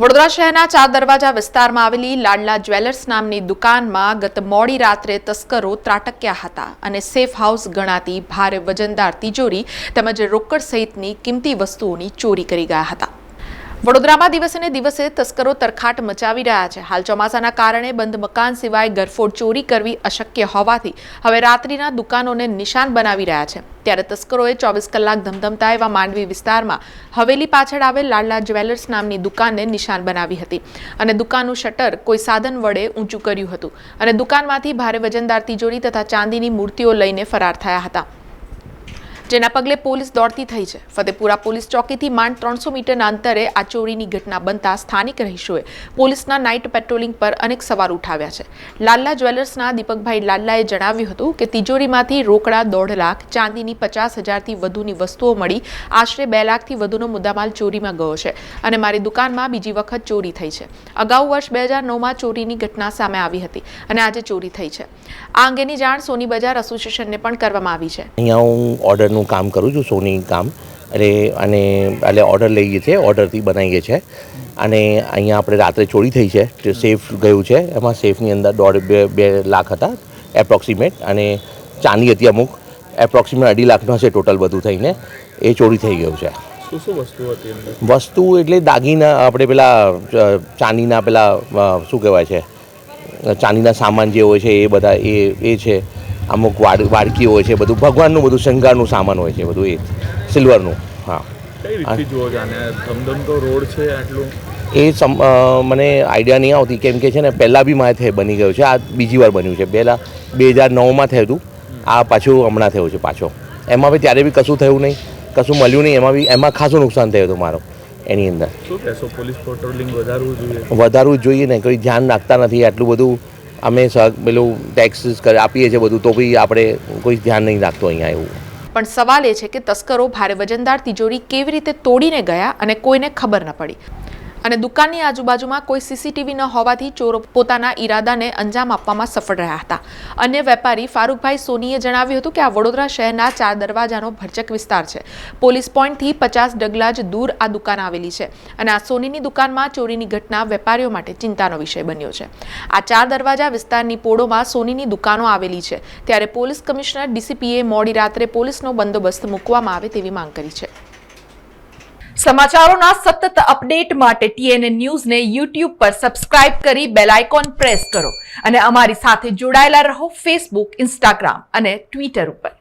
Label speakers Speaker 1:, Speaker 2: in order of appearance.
Speaker 1: વડોદરા શહેરના ચાર દરવાજા વિસ્તારમાં આવેલી લાડલા જ્વેલર્સ નામની દુકાનમાં ગત મોડી રાત્રે તસ્કરો ત્રાટક્યા હતા અને સેફ હાઉસ ગણાતી ભારે વજનદાર તિજોરી તેમજ રોકડ સહિતની કિંમતી વસ્તુઓની ચોરી કરી ગયા હતા। વડોદરામાં દિવસે ને દિવસે તસ્કરો તરખાટ મચાવી રહ્યા છે। હાલ ચોમાસાના કારણે બંધ મકાન સિવાય ગરફોડ ચોરી કરવી અશક્ય હોવાથી હવે રાત્રિના દુકાનોને નિશાન બનાવી રહ્યા છે। ત્યારે તસ્કરોએ 24 કલાક ધમધમતા એવા માંડવી વિસ્તારમાં હવેલી પાછળ આવેલ લાડલા જ્વેલર્સ નામની દુકાનને નિશાન બનાવી હતી અને દુકાનનું શટર કોઈ સાધન વડે ઊંચું કર્યું હતું અને દુકાનમાંથી ભારે વજનદાર તિજોરી તથા ચાંદીની મૂર્તિઓ લઈને ફરાર થયા હતા, જેના પગલે પોલીસ દોડતી થઈ છે। ફતેપુરા પોલીસ ચોકીથી માંડ 300 મીટરના અંતરે આ ચોરીની ઘટના બનતા સ્થાનિક રહીશોએ પોલીસના નાઇટ પેટ્રોલિંગ પર અનેક સવાલ ઉઠાવ્યા છે। લાડલા જ્વેલર્સના દીપકભાઈ લાડલાએ જણાવ્યું હતું કે તિજોરીમાંથી રોકડા 1.5 લાખ, ચાંદીની 50,000થી વધુની વસ્તુઓ મળી આશરે 2 લાખથી વધુનો મુદ્દામાલ ચોરીમાં ગયો છે અને મારી દુકાનમાં બીજી વખત ચોરી થઈ છે। અગાઉ વર્ષ 2009માં ચોરીની ઘટના સામે આવી હતી અને આજે ચોરી થઈ છે। આ અંગેની જાણ સોની બજાર એસોસિએશનને પણ કરવામાં આવી છે।
Speaker 2: અહીંયા હું ઓર્ડરનું કામ કરું છું, સોની કામ એટલે ઓર્ડર લઈએ છીએ, ઓર્ડરથી બનાવીએ છીએ અને અહીંયા આપણે રાત્રે ચોરી થઈ છે, સેફ ગયું છે, એમાં સેફની અંદર 1.5-2 લાખ હતા એપ્રોક્સિમેટ અને ચાંદી હતી અમુક એપ્રોક્સિમેટ 2.5 લાખનો હશે ટોટલ બધું થઈને, એ ચોરી થઈ ગયું છે।
Speaker 3: શું વસ્તુ હતી અંદર?
Speaker 2: વસ્તુ એટલે દાગીના, આપણે પેલા ચાંદીના પેલા શું કહેવાય છે, ચાંદીના સામાન જે હોય છે એ બધા એ છે, અમુક વાડકી હોય છે, બધું ભગવાનનું બધું શણગારનું સામાન હોય છે, બધું એ સિલ્વરનું। હા,
Speaker 3: કઈ રીતે જુઓ જાને ધમધમતો રોડ છે આટલું?
Speaker 2: એ મને આઈડિયા નહીં આવતી, કેમ કે છે ને પહેલાં બી મારે બની ગયું છે, આ બીજી વાર બન્યું છે। પહેલાં 2009માં થયું હતું, આ પાછું હમણાં થયું છે પાછો। એમાં બી ત્યારે બી કશું થયું નહીં, કશું મળ્યું નહીં, એમાં ખાસું નુકસાન થયું હતું મારું એની અંદર।
Speaker 3: શું કહેશો, પોલીસ પેટ્રોલિંગ વધારવું જોઈએ?
Speaker 2: વધારવું જ જોઈએ ને, કોઈ ધ્યાન રાખતા નથી આટલું બધું। અમે પેલું ટેક્સીસ આપીએ છીએ બધું, તો બી આપણે કોઈ ધ્યાન નહીં રાખતું અહીંયા એવું।
Speaker 1: પણ સવાલ એ છે કે તસ્કરો ભારે વજનદાર તિજોરી કેવી રીતે તોડીને ગયા અને કોઈને ખબર ન પડી અને દુકાનની આજુબાજુમાં કોઈ સીસીટીવી ન હોવાથી ચોરો પોતાના ઈરાદાને અંજામ આપવામાં સફળ રહ્યા હતા। અન્ય વેપારી ફારૂકભાઈ સોનીએ જણાવ્યું હતું કે આ વડોદરા શહેરના ચાર દરવાજાનો ભરચક વિસ્તાર છે। પોલીસ પોઈન્ટથી 50 ડગલા જ દૂર આ દુકાન આવેલી છે અને આ સોનીની દુકાનમાં ચોરીની ઘટના વેપારીઓ માટે ચિંતાનો વિષય બન્યો છે। આ ચાર દરવાજા વિસ્તારની પોળોમાં સોનીની દુકાનો આવેલી છે, ત્યારે પોલીસ કમિશનર ડીસીપીએ મોડી રાત્રે પોલીસનો બંદોબસ્ત મૂકવામાં આવે તેવી માંગ કરી છે। સમાચારોના સતત અપડેટ માટે TNN ન્યૂઝને YouTube પર સબસ્ક્રાઇબ કરી બેલ આઇકોન પ્રેસ કરો અને અમારી સાથે જોડાયેલા રહો ફેસબુક, ઇન્સ્ટાગ્રામ અને ટ્વિટર ઉપર।